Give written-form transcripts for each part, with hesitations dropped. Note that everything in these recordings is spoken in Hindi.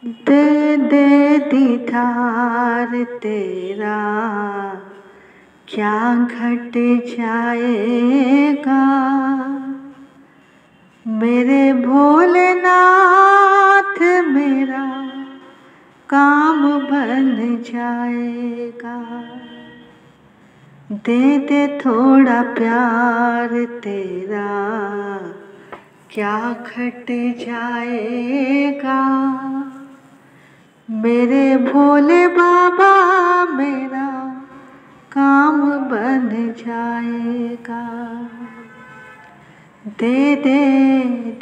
दे दे दीदार तेरा, क्या घट जाएगा। मेरे भोलेनाथ मेरा काम बन जाएगा। दे दे थोड़ा प्यार तेरा, क्या घट जाएगा। मेरे भोले बाबा मेरा काम बन जाएगा। दे दे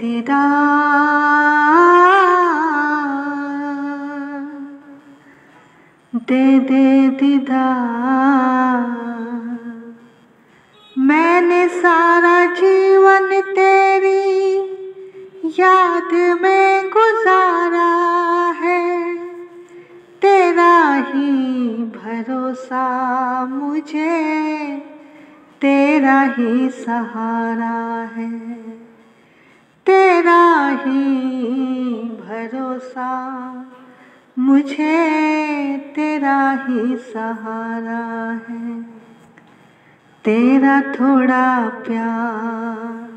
दीदार, दे दे दीदार। मैंने सारा जीवन तेरी याद में गुजारा है। तेरा ही भरोसा मुझे, तेरा ही सहारा है। तेरा ही भरोसा मुझे, तेरा ही सहारा है। तेरा थोड़ा प्यार,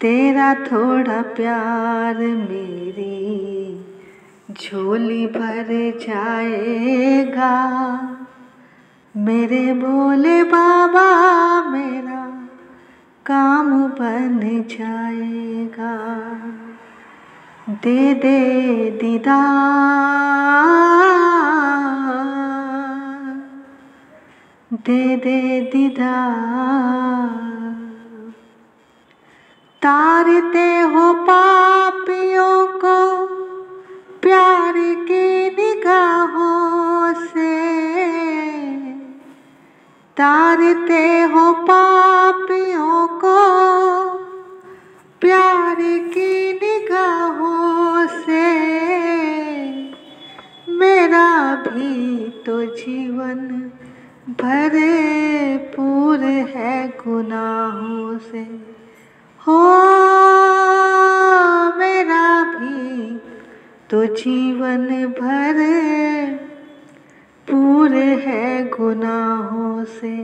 तेरा थोड़ा प्यार मेरी झोली भर जाएगा। मेरे भोले बाबा मेरा काम बन जाएगा। दे दे दीदार, दे दे दीदार। तारते हो पापियों को प्यार की निगाहों से। तारते हो पापियों को प्यार की निगाहों से। मेरा भी तो जीवन भरपूर है गुनाहों से। हो मेरा भी तो जीवन भरपूर है गुनाहों से।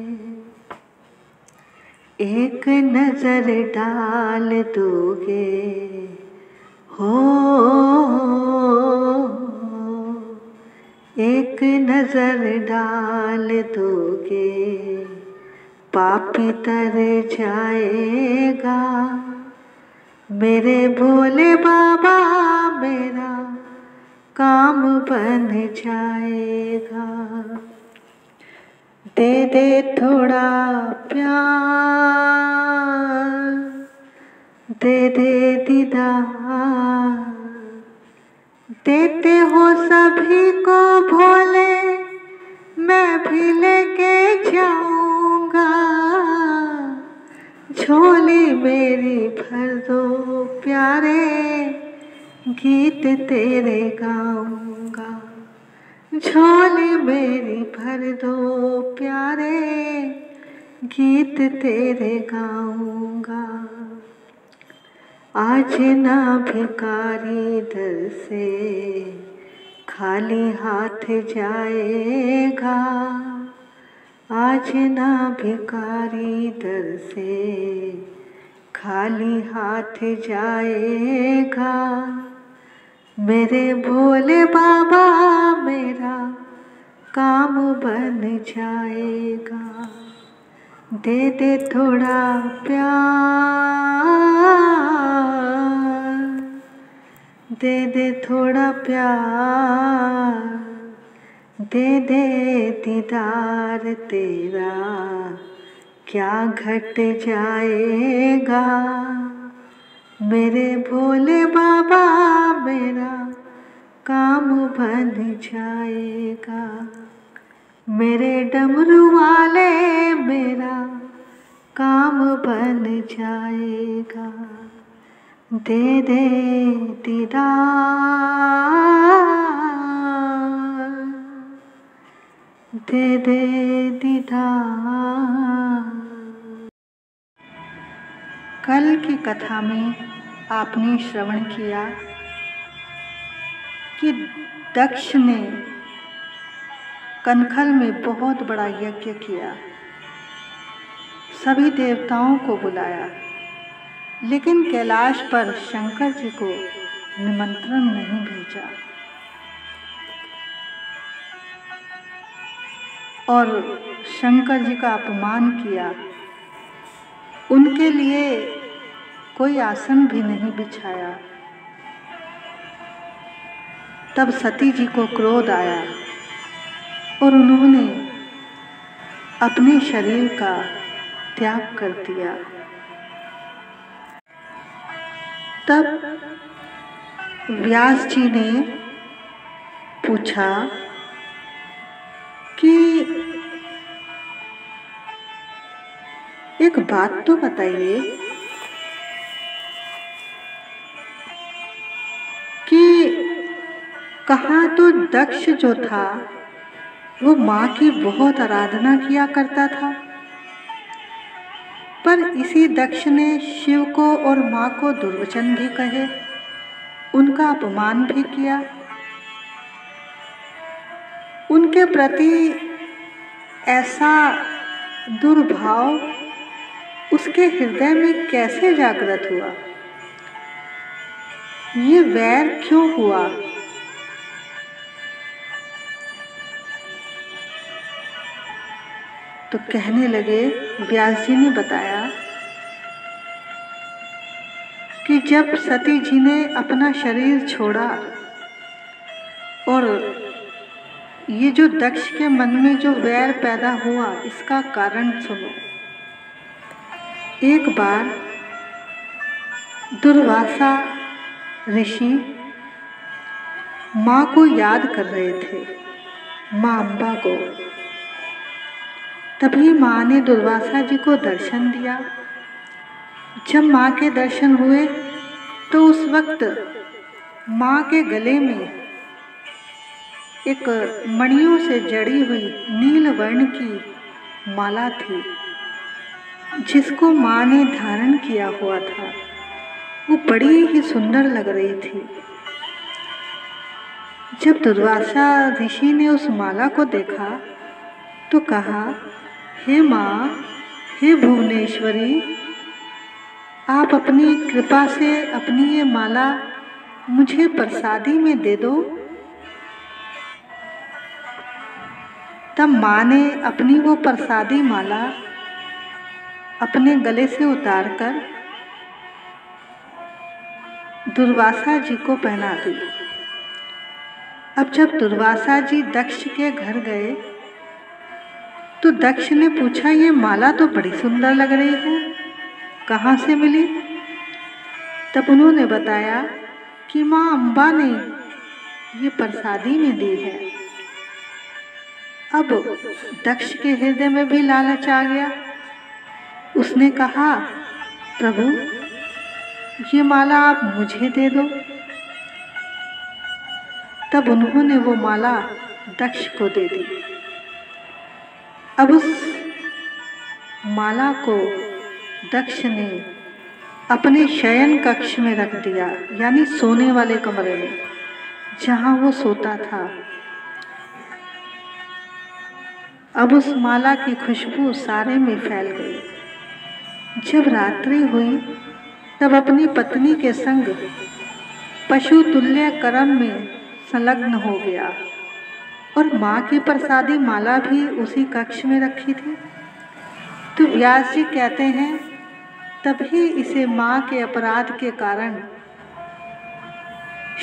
एक नजर डाल दोगे हो, एक नजर डाल दोगे पापी तर जाएगा। मेरे भोले बाबा मेरा काम बन जाएगा। दे दे थोड़ा प्यार, दे दे दीदार। देते हो सभी को भोले, मैं भी लेके जाऊंगा। झोली मेरी भर दो प्यारे, गीत तेरे गाऊंगा। झोली मेरी भर दो प्यारे, गीत तेरे गाऊंगा। आज ना भिखारी दर से खाली हाथ जाएगा। आज ना भिखारी दर से खाली हाथ जाएगा। मेरे भोले बाबा मेरा काम बन जाएगा। दे दे थोड़ा प्यार, दे दे थोड़ा प्यार। दे दे दीदार तेरा, क्या घट जाएगा। मेरे भोले बाबा मेरा काम बन जाएगा। मेरे डमरू वाले मेरा काम बन जाएगा। दे दे दीदार, दे दे दीदार। कल की कथा में आपने श्रवण किया कि दक्ष ने कनखल में बहुत बड़ा यज्ञ किया, सभी देवताओं को बुलाया, लेकिन कैलाश पर शंकर जी को निमंत्रण नहीं भेजा और शंकर जी का अपमान किया। उनके लिए कोई आसन भी नहीं बिछाया। तब सती जी को क्रोध आया और उन्होंने अपने शरीर का त्याग कर दिया। तब व्यास जी ने पूछा कि एक बात तो बताइए कि कहाँ तो दक्ष जो था वो माँ की बहुत आराधना किया करता था, पर इसी दक्ष ने शिव को और माँ को दुर्वचन भी कहे, उनका अपमान भी किया। उनके प्रति ऐसा दुर्भाव उसके हृदय में कैसे जागृत हुआ? ये वैर क्यों हुआ? तो कहने लगे, व्यास जी ने बताया कि जब सती जी ने अपना शरीर छोड़ा और ये जो दक्ष के मन में जो वैर पैदा हुआ, इसका कारण सुनो। एक बार दुर्वासा ऋषि माँ को याद कर रहे थे, माँ अम्बा को। तभी माँ ने दुर्वासा जी को दर्शन दिया। जब माँ के दर्शन हुए तो उस वक्त माँ के गले में एक मणियों से जड़ी हुई नील वर्ण की माला थी, जिसको माँ ने धारण किया हुआ था। वो बड़ी ही सुंदर लग रही थी। जब दुर्वासा ऋषि ने उस माला को देखा तो कहा, हे माँ, हे भुवनेश्वरी, आप अपनी कृपा से अपनी ये माला मुझे प्रसादी में दे दो। तब माँ ने अपनी वो प्रसादी माला अपने गले से उतारकर दुर्वासा जी को पहना दी। अब जब दुर्वासा जी दक्ष के घर गए तो दक्ष ने पूछा, ये माला तो बड़ी सुंदर लग रही है, कहाँ से मिली? तब उन्होंने बताया कि माँ अम्बा ने ये प्रसादी में दी है। अब दक्ष के हृदय में भी लालच आ गया। उसने कहा, प्रभु, ये माला आप मुझे दे दो। तब उन्होंने वो माला दक्ष को दे दी। अब उस माला को दक्ष ने अपने शयन कक्ष में रख दिया, यानी सोने वाले कमरे में, जहाँ वो सोता था। अब उस माला की खुशबू सारे में फैल गई। जब रात्रि हुई तब अपनी पत्नी के संग पशु तुल्य कर्म में संलग्न हो गया और माँ की प्रसादी माला भी उसी कक्ष में रखी थी। तो व्यास जी कहते हैं, तभी इसे माँ के अपराध के कारण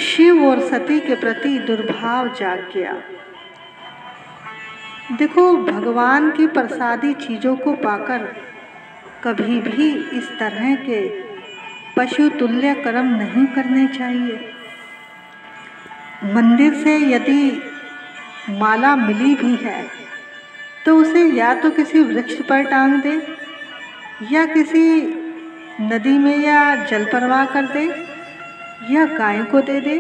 शिव और सती के प्रति दुर्भाव जाग गया। देखो, भगवान की प्रसादी चीज़ों को पाकर कभी भी इस तरह के पशु तुल्य कर्म नहीं करने चाहिए। मंदिर से यदि माला मिली भी है तो उसे या तो किसी वृक्ष पर टांग दे या किसी नदी में या जल प्रवाह कर दे या गाय को दे दे,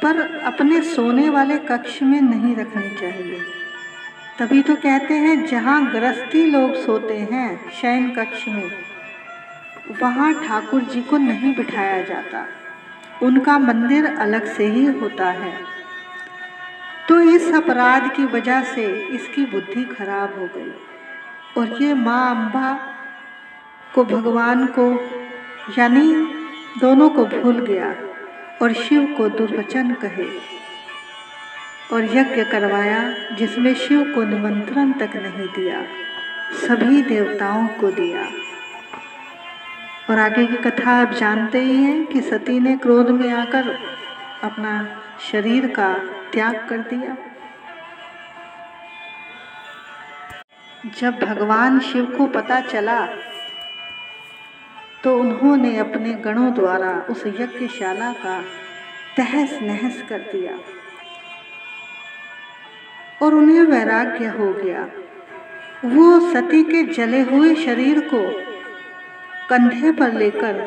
पर अपने सोने वाले कक्ष में नहीं रखनी चाहिए। तभी तो कहते हैं, जहाँ गृहस्थी लोग सोते हैं शयन कक्ष में, वहाँ ठाकुर जी को नहीं बिठाया जाता, उनका मंदिर अलग से ही होता है। तो इस अपराध की वजह से इसकी बुद्धि खराब हो गई और ये माँ अम्बा को, भगवान को, यानी दोनों को भूल गया और शिव को दुर्वचन कहे और यज्ञ करवाया जिसमें शिव को निमंत्रण तक नहीं दिया, सभी देवताओं को दिया। और आगे की कथा आप जानते ही हैं कि सती ने क्रोध में आकर अपना शरीर का त्याग कर दिया। जब भगवान शिव को पता चला तो उन्होंने अपने गणों द्वारा उस यज्ञशाला का तहस नहस कर दिया और उन्हें वैराग्य हो गया। वो सती के जले हुए शरीर को कंधे पर लेकर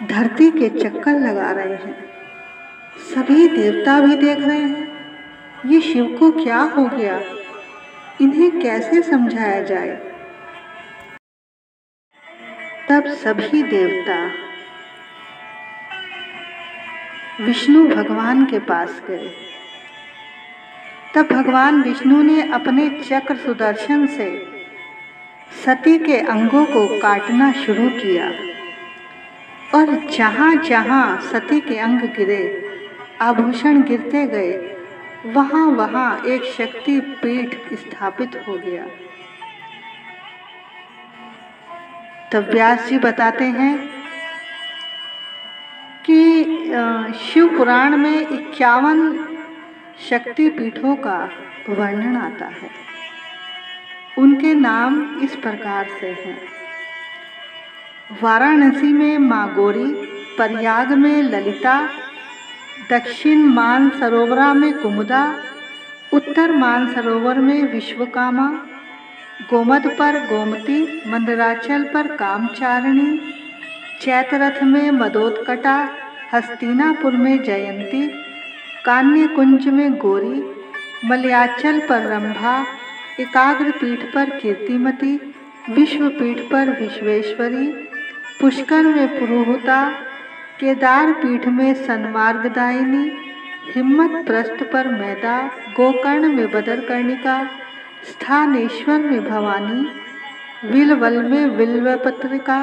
धरती के चक्कर लगा रहे हैं। सभी देवता भी देख रहे हैं ये शिव को क्या हो गया, इन्हें कैसे समझाया जाए। तब सभी देवता विष्णु भगवान के पास गए। तब भगवान विष्णु ने अपने चक्र सुदर्शन से सती के अंगों को काटना शुरू किया और जहाँ जहाँ सती के अंग गिरे, आभूषण गिरते गए, वहाँ वहाँ एक शक्ति पीठ स्थापित हो गया। तब व्यास जी बताते हैं कि शिव पुराण में 51 शक्ति पीठों का वर्णन आता है। उनके नाम इस प्रकार से हैं। वाराणसी में माँ गौरी, प्रयाग में ललिता, दक्षिण मानसरोवरा में कुमुदा, उत्तर मानसरोवर में विश्वकामा, गोमद पर गोमती, मंदराचल पर कामचारिणी, चैतरथ में मदोत्कटा, हस्तिनापुर में जयंती, कान्य कुंज में गौरी, मलयाचल पर रंभा, एकाग्र पीठ पर कीर्तिमती, विश्वपीठ पर विश्वेश्वरी, पुष्कर में पुरोहिता, केदार पीठ में सन्मार्गदायिनी, हिम्मत प्रस्थ पर मैदा, गोकर्ण में बदरकर्णिका, स्थानेश्वर में भवानी, विलवल में विल्वपत्रिका,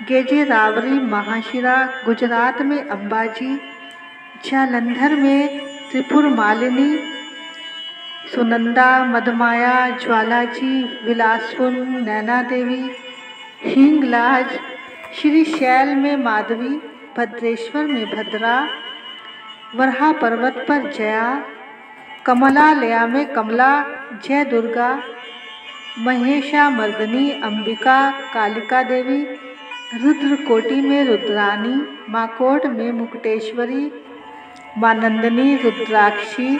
गेजेरावरी महाशिरा, गुजरात में अंबाजी, जालंधर में त्रिपुर मालिनी, सुनंदा, मदमाया, ज्वालाजी, विलासपुर नैना देवी, हिंगलाज, श्रीशैल में माधवी, भद्रेश्वर में भद्रा, वरहा पर्वत पर जया, कमलालया में कमला, जय दुर्गा, महेशा मर्दनी, अंबिका, कालिका देवी, रुद्रकोटि में रुद्रानी, माकोट में मुकुटेश्वरी, मां नंदिनी, रुद्राक्षी,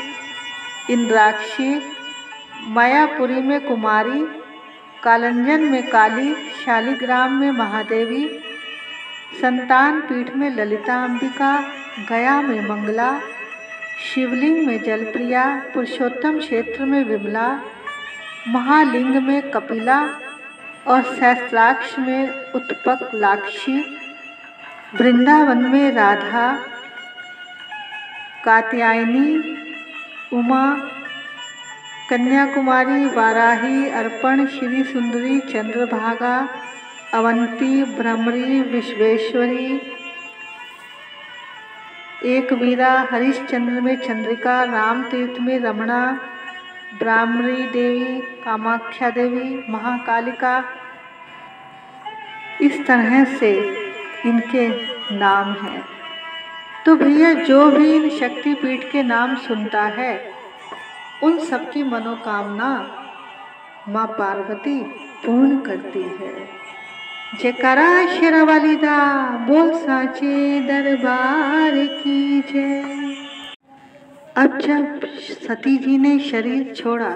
इंद्राक्षी, मायापुरी में कुमारी, कालंजन में काली, शालिग्राम में महादेवी, संतान पीठ में ललिता अंबिका, गया में मंगला, शिवलिंग में जलप्रिया, पुरुषोत्तम क्षेत्र में विमला, महालिंग में कपिला और सहस्त्राक्ष में उत्पक लाक्षी, वृंदावन में राधा, कात्यायनी, उमा, कन्याकुमारी, वाराही, अर्पण, श्री सुंदरी, चंद्रभागा, अवंती, भ्रमरी, विश्वेश्वरी, एक वीरा, हरिश्चंद्र में चंद्रिका, राम तीर्थ में रमणा, ब्राह्मणी देवी, कामाख्या देवी, महाकालिका, इस तरह से इनके नाम हैं। तो भैया जो भी इन शक्तिपीठ के नाम सुनता है उन सबकी मनोकामना माँ पार्वती पूर्ण करती है। जयकारा शेरावाली दा, बोल साचे दरबार की जय। अब जब सती जी ने शरीर छोड़ा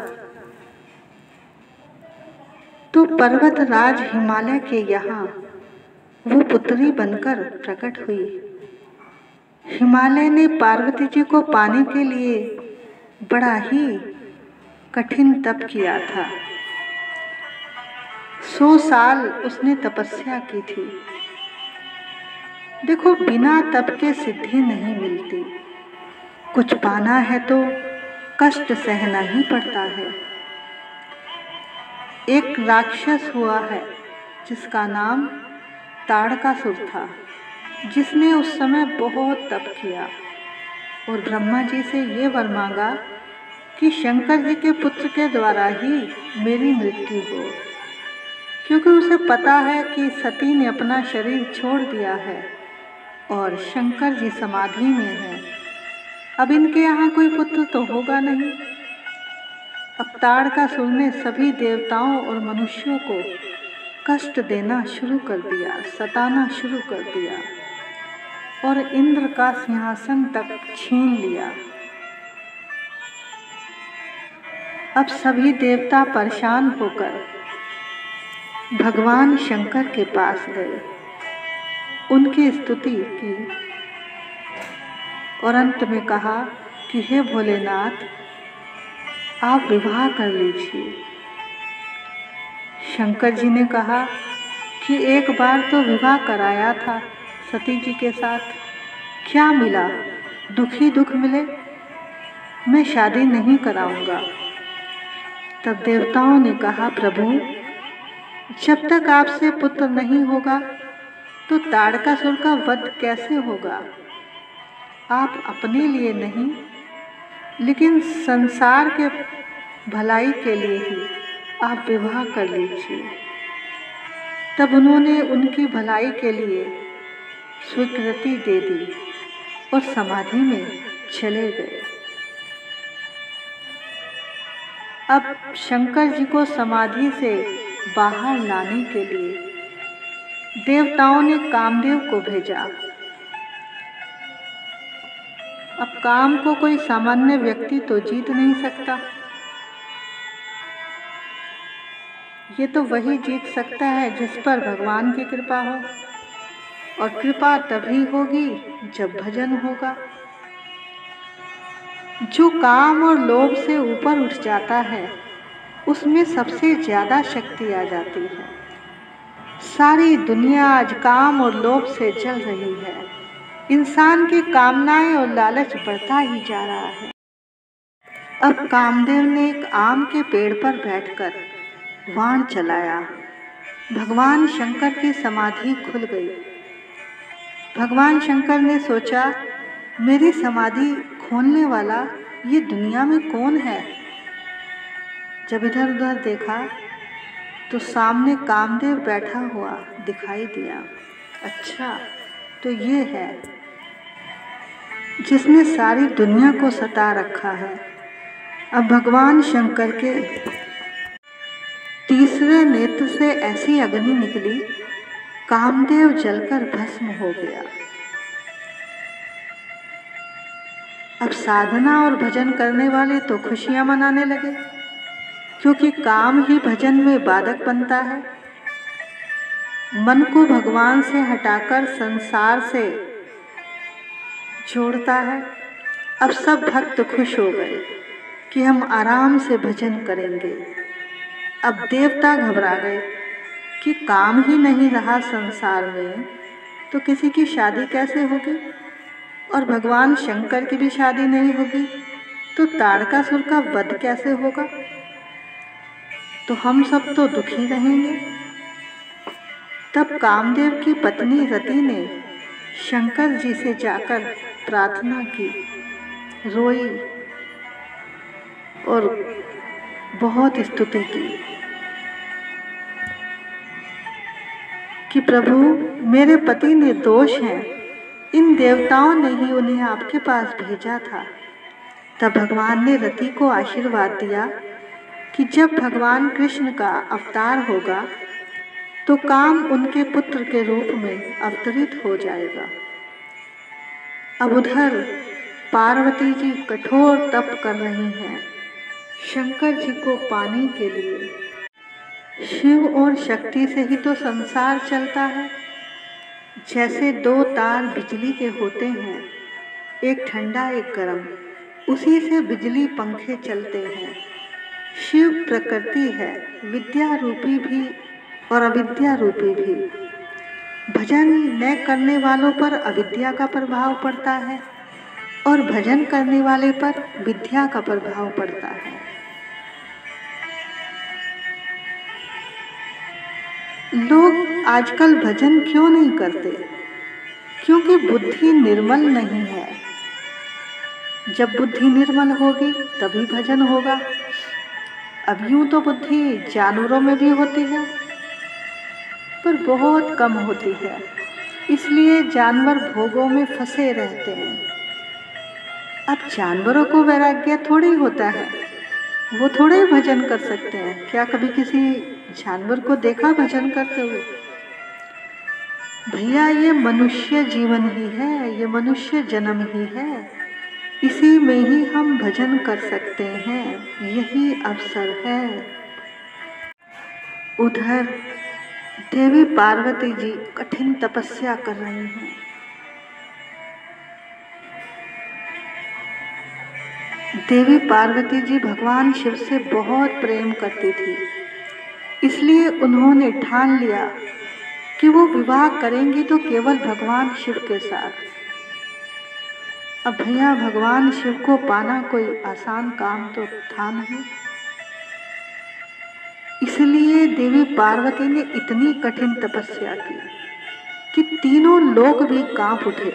तो पर्वत राज हिमालय के यहाँ वो पुत्री बनकर प्रकट हुई। हिमालय ने पार्वती जी को पाने के लिए बड़ा ही कठिन तप किया था। 100 साल उसने तपस्या की थी। देखो, बिना तप के सिद्धि नहीं मिलती। कुछ पाना है तो कष्ट सहना ही पड़ता है। एक राक्षस हुआ है जिसका नाम ताड़कासुर था, जिसने उस समय बहुत तप किया और ब्रह्मा जी से ये वर मांगा कि शंकर जी के पुत्र के द्वारा ही मेरी मृत्यु हो, क्योंकि उसे पता है कि सती ने अपना शरीर छोड़ दिया है और शंकर जी समाधि में हैं। अब इनके यहाँ कोई पुत्र तो होगा नहीं। अब ताड़कासुर ने सभी देवताओं और मनुष्यों को कष्ट देना शुरू कर दिया, सताना शुरू कर दिया और इंद्र का सिंहासन तक छीन लिया। अब सभी देवता परेशान होकर भगवान शंकर के पास गए, उनकी स्तुति की और अंत में कहा कि हे भोलेनाथ, आप विवाह कर लीजिए। शंकर जी ने कहा कि एक बार तो विवाह कराया था सती जी के साथ, क्या मिला? दुख ही दुख मिले, मैं शादी नहीं कराऊंगा। तब देवताओं ने कहा, प्रभु, जब तक आपसे पुत्र नहीं होगा तो ताड़कासुर का वध कैसे होगा? आप अपने लिए नहीं, लेकिन संसार के भलाई के लिए ही आप विवाह कर लीजिए। तब उन्होंने उनकी भलाई के लिए स्वीकृति दे दी और समाधि में चले गए। अब शंकर जी को समाधि से बाहर लाने के लिए देवताओं ने कामदेव को भेजा। अब काम को कोई सामान्य व्यक्ति तो जीत नहीं सकता, ये तो वही जीत सकता है जिस पर भगवान की कृपा हो, और कृपा तभी होगी जब भजन होगा। जो काम और लोभ से ऊपर उठ जाता है उसमें सबसे ज्यादा शक्ति आ जाती है। सारी दुनिया आज काम और लोभ से जल रही है। इंसान की कामनाएं और लालच बढ़ता ही जा रहा है। अब कामदेव ने एक आम के पेड़ पर बैठकर बाण चलाया। भगवान शंकर की समाधि खुल गई। भगवान शंकर ने सोचा, मेरी समाधि खोलने वाला ये दुनिया में कौन है? जब इधर उधर देखा तो सामने कामदेव बैठा हुआ दिखाई दिया। अच्छा, तो ये है जिसने सारी दुनिया को सता रखा है। अब भगवान शंकर के तीसरे नेत्र से ऐसी अग्नि निकली, कामदेव जलकर भस्म हो गया। अब साधना और भजन करने वाले तो खुशियां मनाने लगे, क्योंकि काम ही भजन में बाधक बनता है। मन को भगवान से हटाकर संसार से जोड़ता है। अब सब भक्त खुश हो गए कि हम आराम से भजन करेंगे। अब देवता घबरा गए कि काम ही नहीं रहा संसार में तो किसी की शादी कैसे होगी, और भगवान शंकर की भी शादी नहीं होगी तो ताड़कासुर का वध कैसे होगा, तो हम सब तो दुखी रहेंगे। तब कामदेव की पत्नी रति ने शंकर जी से जाकर प्रार्थना की, रोई और बहुत स्तुति की कि प्रभु, मेरे पति ने दोष हैं, इन देवताओं ने ही उन्हें आपके पास भेजा था। तब भगवान ने रति को आशीर्वाद दिया कि जब भगवान कृष्ण का अवतार होगा तो काम उनके पुत्र के रूप में अवतरित हो जाएगा। अब उधर पार्वती जी कठोर तप कर रही हैं शंकर जी को पाने के लिए। शिव और शक्ति से ही तो संसार चलता है। जैसे दो तार बिजली के होते हैं, एक ठंडा एक गर्म, उसी से बिजली पंखे चलते हैं। शिव प्रकृति है, विद्या रूपी भी और अविद्या रूपी भी। भजन न करने वालों पर अविद्या का प्रभाव पड़ता है और भजन करने वाले पर विद्या का प्रभाव पड़ता है। लोग आजकल भजन क्यों नहीं करते? क्योंकि बुद्धि निर्मल नहीं है। जब बुद्धि निर्मल होगी तभी भजन होगा। अब यूं तो बुद्धि जानवरों में भी होती है, पर बहुत कम होती है, इसलिए जानवर भोगों में फंसे रहते हैं। अब जानवरों को वैराग्य थोड़ी होता है, वो थोड़े ही भजन कर सकते हैं। क्या कभी किसी जानवर को देखा भजन करते हुए? भैया ये मनुष्य जीवन ही है, ये मनुष्य जन्म ही है, इसी में ही हम भजन कर सकते हैं, यही अवसर है। उधर देवी पार्वती जी कठिन तपस्या कर रही हैं। देवी पार्वती जी भगवान शिव से बहुत प्रेम करती थी, इसलिए उन्होंने ठान लिया कि वो विवाह करेंगी तो केवल भगवान शिव के साथ। अब भैया भगवान शिव को पाना कोई आसान काम तो था नहीं, इसलिए देवी पार्वती ने इतनी कठिन तपस्या की कि तीनों लोग भी कांप उठे।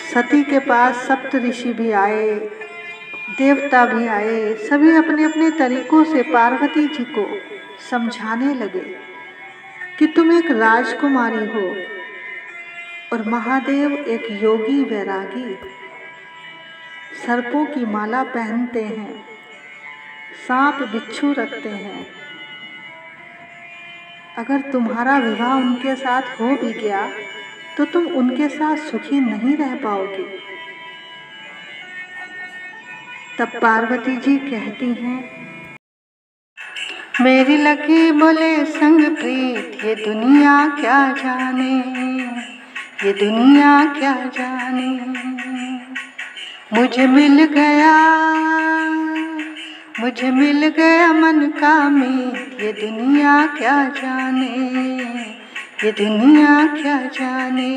सती के पास सप्त ऋषि भी आए, देवता भी आए, सभी अपने अपने तरीकों से पार्वती जी को समझाने लगे कि तुम एक राजकुमारी हो और महादेव एक योगी वैरागी, सर्पों की माला पहनते हैं, सांप बिच्छू रखते हैं। अगर तुम्हारा विवाह उनके साथ हो भी गया तो तुम उनके साथ सुखी नहीं रह पाओगी। तब पार्वती जी कहती हैं, मेरी लगी बोले संग प्रीत, ये दुनिया क्या जाने, ये दुनिया क्या जाने। मुझे मिल गया मन का मीत, ये दुनिया क्या जाने, ये दुनिया क्या जाने।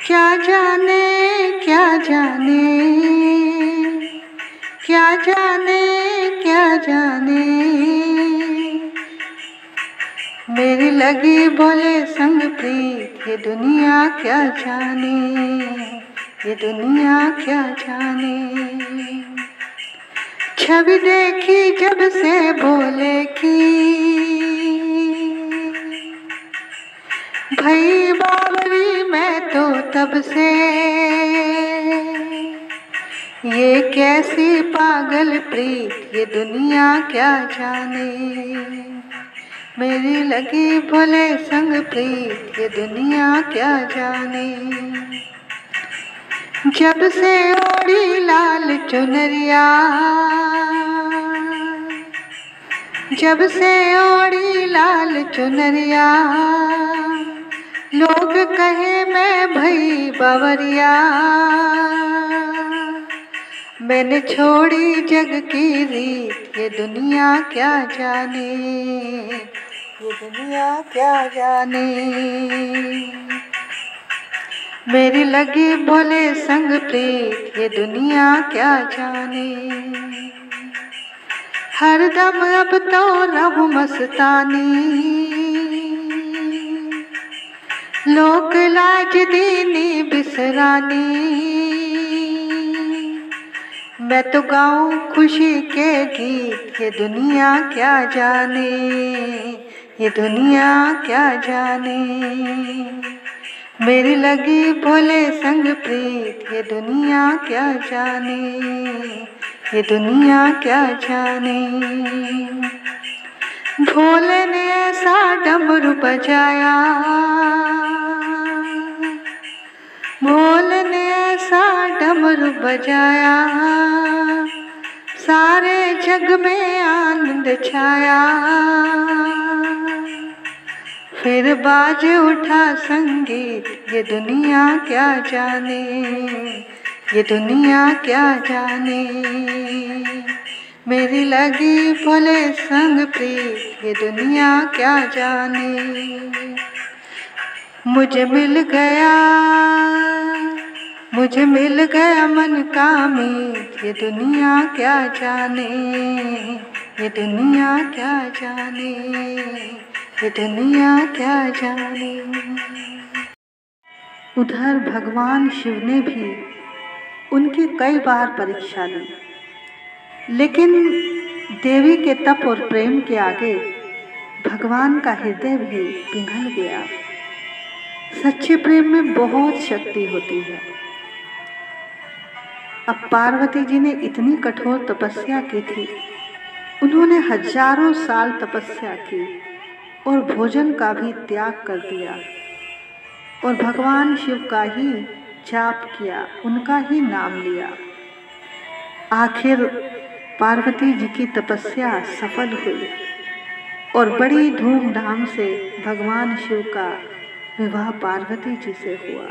क्या जाने क्या जाने क्या जाने क्या जाने। मेरी लगी बोले संग प्रीत, ये दुनिया क्या जाने, ये दुनिया क्या जाने। छवि देखी जब से बोले की, भई बावरी मैं तो तब से, ये कैसी पागल प्रीत, ये दुनिया क्या जाने। मेरी लगी भोले संग प्रीत, ये दुनिया क्या जाने। जब से ओढ़ी लाल चुनरिया, जब से ओढ़ी लाल चुनरिया, लोग कहे मैं भई बावरिया। मैंने छोड़ी जग की रीत, ये दुनिया क्या जाने, ये दुनिया क्या जाने। मेरी लगी भोले संग प्रीत, ये दुनिया क्या जाने। हरदम अब तो रहूं मस्तानी, लोक लाज दीनी बिसरानी। मैं तो गाऊं खुशी के गीत, ये दुनिया क्या जाने, ये दुनिया क्या जाने। मेरी लगी भोले संग प्रीत, ये दुनिया क्या जाने, ये दुनिया क्या जाने। भोले ने ऐसा डमरू बजाया, भोले ने ऐसा डमरू बजाया, सारे जग में आनंद छाया। फिर बाज उठा संगीत, ये दुनिया क्या जाने, ये दुनिया क्या जाने। मेरी लगी भले संग प्रीत ये दुनिया क्या जाने। मुझे मिल गया मन का मीत ये दुनिया क्या जाने, ये दुनिया क्या जाने, ये दुनिया क्या जाने। उधर भगवान शिव ने भी उनकी कई बार परीक्षा ली, लेकिन देवी के तप और प्रेम के आगे भगवान का हृदय भी पिघल गया। सच्चे प्रेम में बहुत शक्ति होती है। अब पार्वती जी ने इतनी कठोर तपस्या की थी, उन्होंने हजारों साल तपस्या की और भोजन का भी त्याग कर दिया और भगवान शिव का ही जाप किया, उनका ही नाम लिया। आखिर पार्वती जी की तपस्या सफल हुई और बड़ी धूमधाम से भगवान शिव का विवाह पार्वती जी से हुआ।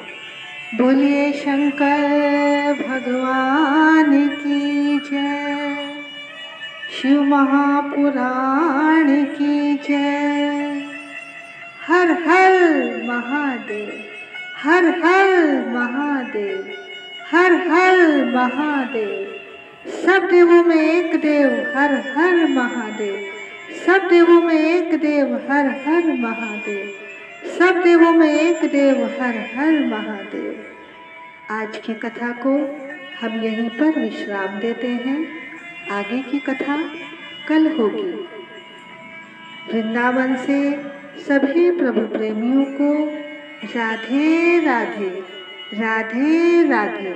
बोलिए शंकर भगवान की जय, शिव महापुराण की जय। हर हर महादेव, हर हर महादेव, हर हर महादेव। सब देवों में एक देव, हर हर महादेव। सब देवों में एक देव, हर हर महादेव। सब देवों में एक देव, हर हर महादेव। आज की कथा को हम यहीं पर विश्राम देते हैं। आगे की कथा कल होगी। वृंदावन से सभी प्रभु प्रेमियों को राधे राधे, राधे राधे।